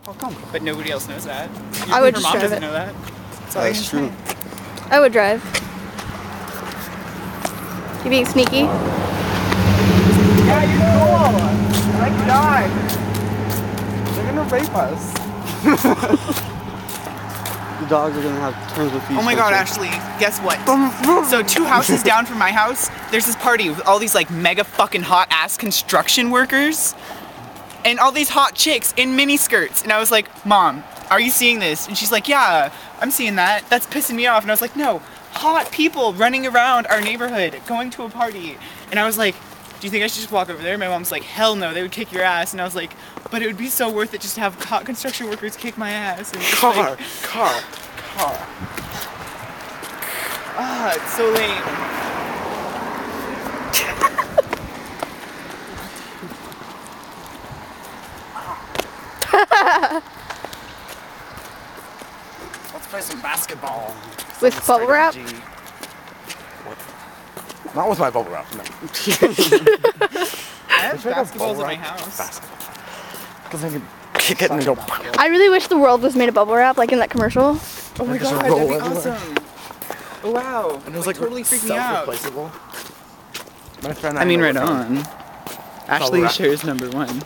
How come? But nobody else knows that. I would Her just mom drive doesn't it. know that. That's all I can That's true. say. I would drive. You being sneaky? Yeah, you cool. Like die. They're gonna rape us. The dogs are gonna have terms with peace. Oh my god, Ashley, guess what? So 2 houses down from my house, there's this party with all these like mega fucking hot ass construction workers and all these hot chicks in mini skirts. And I was like, Mom, are you seeing this? And she's like, yeah, I'm seeing that. That's pissing me off. And I was like, no, hot people running around our neighborhood, going to a party. And I was like, do you think I should just walk over there? My mom's like, hell no, they would kick your ass. And I was like, but it would be so worth it just to have hot construction workers kick my ass. And just Car. ah, it's so lame. Let's play some basketball. With bubble wrap? Not with my bubble wrap, no. I have basketballs at my house. Because I can kick it and go. I really wish the world was made of bubble wrap, like in that commercial. Oh my Just god, roll that'd be everywhere. awesome. Oh wow. And it was like totally freaked me out. self-replaceable. My friend I mean, right know on. Ashley wrap. shares #1.